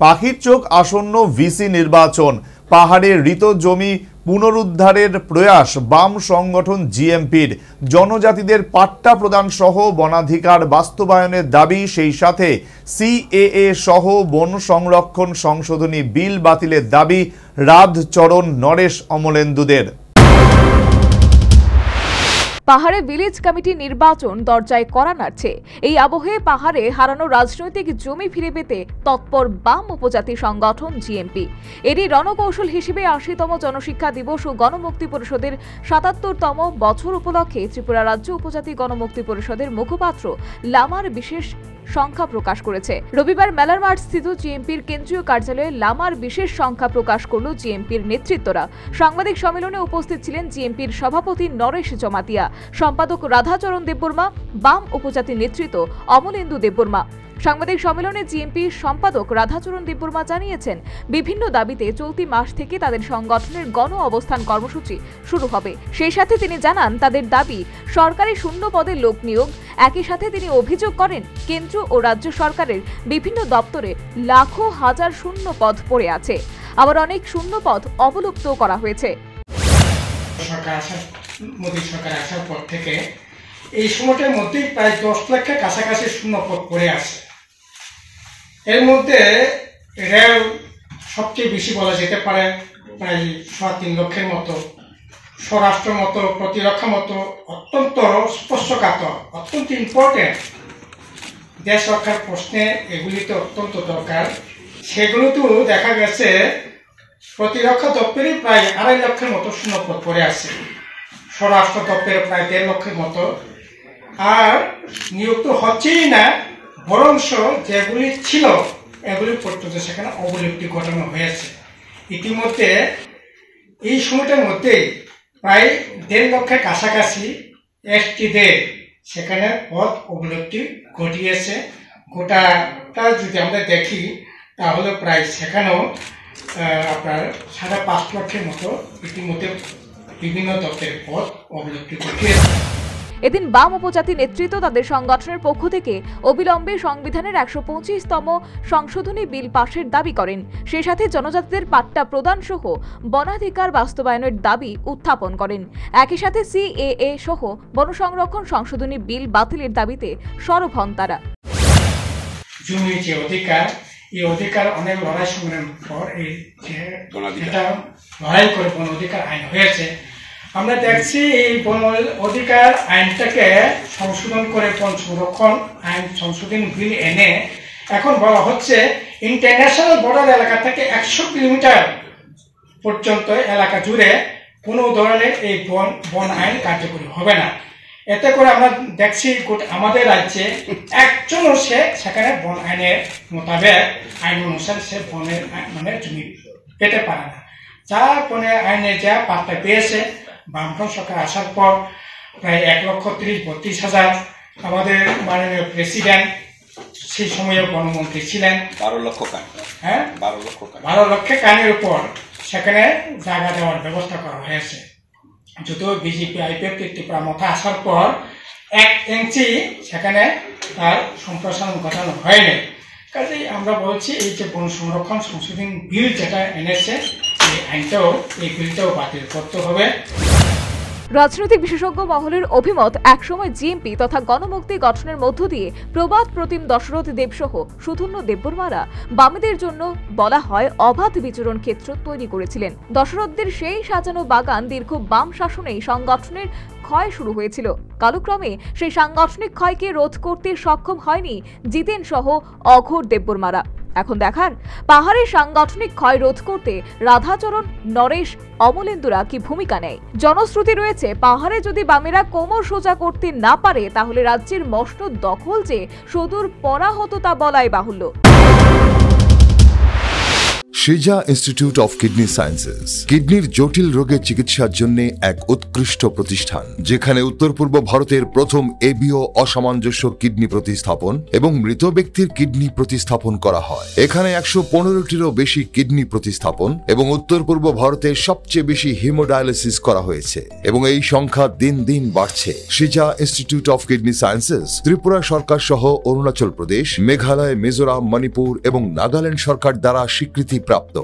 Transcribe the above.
পাখির চোখ আসন্ন ভিসি নির্বাচন, পাহাড়ের ঋত জমি পুনরুদ্ধারের প্রয়াস বাম সংগঠন জিএমপির, জনজাতিদের পাট্টা প্রদান সহ বনাধিকার বাস্তবায়নের দাবি, সেই সাথে সিএএ সহ বন সংরক্ষণ সংশোধনী বিল বাতিলের দাবি রাধচরণ নরেশ অমলেন্দুদের। পাহাড়ে ভিলেজ কমিটি নির্বাচন দরজায় কড়া নাড়ছে। এই আবহে পাহাড়ে হারানো রাজনৈতিক জমি ফিরে পেতে তৎপর বাম উপজাতি সংগঠন জিএমপি। এরই রণকৌশল হিসেবে ৮০তম জনশিক্ষা দিবস ও গণমুক্তি পরিষদের ৭৭তম বছর উপলক্ষে ত্রিপুরা রাজ্য উপজাতি গণমুক্তি পরিষদের মুখপাত্র লামার বিশেষ সংখ্যা প্রকাশ করেছে। রবিবার মেলার মাঠ স্থিত জিএমপির কেন্দ্রীয় কার্যালয়ে লামার বিশেষ সংখ্যা প্রকাশ করল জিএমপির নেতৃত্বরা। সাংবাদিক সম্মেলনে উপস্থিত ছিলেন জিএমপির সভাপতি নরেশ জমাতিয়া, সম্পাদক রাধাচরণ দেববর্মা, বাম উপজাতি নেতৃত্ব অমলেন্দু দেববর্মা। সাংবাদিক সম্মেলনে জিএমপি সম্পাদক রাধাচরণ দেববর্মা জানিয়েছেন, বিভিন্ন দাবিতে চলতি মাস থেকে তাদের সংগঠনের গণ অবস্থান কর্মসূচি শুরু হবে। সেই সাথে তিনি জানান, তাদের দাবি সরকারি শূন্য পদে লোক নিয়োগ। একই সাথে তিনি অভিযোগ করেন, কেন্দ্র ও রাজ্য সরকারের বিভিন্ন দপ্তরে লাখো হাজার শূন্য পদ পড়ে আছে, আবার অনেক শূন্য পদ অবলুপ্ত করা হয়েছে। মোদী সরকার আসার পর থেকে এই সময়টার মধ্যেই প্রায় 10 লাখের কাছাকাছি শূন্য পদ পড়ে আছে। এর মধ্যে রেল সবচেয়ে বেশি বলা যেতে পারে, প্রায় 3.5 লক্ষের মতো, স্বরাষ্ট্র মতো, প্রতিরক্ষা মতো অত্যন্ত স্পর্শকাতর, অত্যন্ত ইম্পর্টেন্ট দেশ রক্ষার প্রশ্নে এগুলিতে অত্যন্ত দরকার। সেগুলোতেও দেখা গেছে প্রতিরক্ষা দপ্তরে প্রায় 2.5 লক্ষের মতো শূন্য পদ পড়ে আছে, স্বরাষ্ট্র দপ্তরে প্রায় 1.5 লক্ষের মতো। আর নিয়োগ তো হচ্ছেই না, বরংশ যেগুলি ছিল এগুলি পর্যন্ত সেখানে অবলুপ্তি ঘটানো হয়েছে। ইতিমধ্যে এই সময়টার মধ্যে প্রায় 1.5 লক্ষের কাছাকাছি এসটিদের সেখানে পদ অবলুপ্তি ঘটিয়েছে। গোটাটা যদি আমরা দেখি তাহলে প্রায় সেখানেও আপনার 5.5 লক্ষের মতো ইতিমধ্যে বিভিন্ন দপ্তরের পদ অবলুপ্তি ঘটিয়েছে। এদিন বাম উপজাতি নেতৃত্ব তাদের সংগঠনের পক্ষ থেকে অবিলম্বে সংবিধানের ১২৫তম সংশোধনী বিল পাশের দাবি করেন। সেই সাথে জনজাতিদের পাট্টা প্রদান সহ বনাধিকার বাস্তবায়নের দাবি উত্থাপন করেন। একই সাথে সিএএ সহ বন সংরক্ষণ সংশোধনী বিল বাতিলের দাবিতে সরব হন তারা। জমি যে অধিকার, এই অধিকার অনেক লড়াই সংগ্রামের পর এই লড়াই করে বন অধিকার আইন হয়েছে। আমরা দেখছি এই বন অধিকার আইনটাকে সংশোধন করে বন সংরক্ষণ আইন সংশোধন বিল এনে এখন বলা হচ্ছে ইন্টারন্যাশনাল বর্ডার এলাকা থেকে 100 কিলোমিটার পর্যন্ত এলাকা জুড়ে কোনো ধরনের এই বন আইন কার্যকরী হবে না। এতে করে আমরা দেখছি আমাদের রাজ্যে একজনও সেখানে বন আইনের মোতাবেক আইন অনুসারে সে বনের মানে জমি পেতে পারে না। যা বনের আইনে যা পাত্তা পেয়েছে বামফ্রন্ট সরকার আসার পর প্রায় 1,30,32,000। আমাদের মাননীয় প্রেসিডেন্ট সেই সময়ে বনমন্ত্রী ছিলেন, 12 লক্ষ কান, হ্যাঁ 12 লক্ষ কানের উপর সেখানে জায়গা দেওয়ার ব্যবস্থা করা হয়েছে। যদিও বিজেপি আইপিএফ ত্রিপুরা মাথা আসার পর 1 ইঞ্চি সেখানে তার সম্প্রসারণ ঘটানো হয়নি। কাজেই আমরা বলছি এই যে বন সংরক্ষণ সংশোধন বিল যেটা এনেছে এই আইনটাও, এই বিলটাও বাতিল করতে হবে। রাজনৈতিক বিশেষজ্ঞ মহলের অভিমত, একসময় জিএমপি তথা গণমুক্তি গঠনের মধ্য দিয়ে প্রবাদ প্রতিম দশরথ দেবসহ সুধন্য দেববর্মারা বামেদের জন্য বলা হয় অবাধ বিচরণ ক্ষেত্র তৈরি করেছিলেন। দশরথদের সেই সাজানো বাগান দীর্ঘ বাম শাসনেই সংগঠনের ক্ষয় শুরু হয়েছিল। কালক্রমে সেই সাংগঠনিক ক্ষয়কে রোধ করতে সক্ষম হয়নি জিতেন সহ অঘোর দেববর্মারা। এখন দেখার পাহাড়ের সাংগঠনিক ক্ষয় রোধ করতে রাধাচরণ নরেশ অমলেন্দুরা কি ভূমিকা নেয়। জনশ্রুতি রয়েছে, পাহাড়ে যদি বামেরা কোমর সোজা করতে না পারে তাহলে রাজ্যের মসনদ দখল যে সুদূর পরা হতো তা বলাই বাহুল্য। সিজা ইনস্টিটিউট অফ কিডনি সায়েন্সেস কিডনির জটিল রোগের চিকিৎসার জন্য এক উৎকৃষ্ট প্রতিষ্ঠান, যেখানে উত্তর পূর্ব ভারতের প্রথম এবিও অসামঞ্জস্য কিডনি প্রতিস্থাপন এবং মৃত ব্যক্তির কিডনি প্রতিস্থাপন করা হয়। এখানে 115টিরও বেশি কিডনি প্রতিস্থাপন এবং উত্তর পূর্ব ভারতের সবচেয়ে বেশি হিমোডায়ালিসিস করা হয়েছে এবং এই সংখ্যা দিন দিন বাড়ছে। সিজা institute of kidney sciences Tripura সরকার সহ অরুণাচল প্রদেশ, মেঘালয়, মিজোরাম, মণিপুর এবং নাগাল্যান্ড সরকার দ্বারা স্বীকৃতি প্রাপ্ত।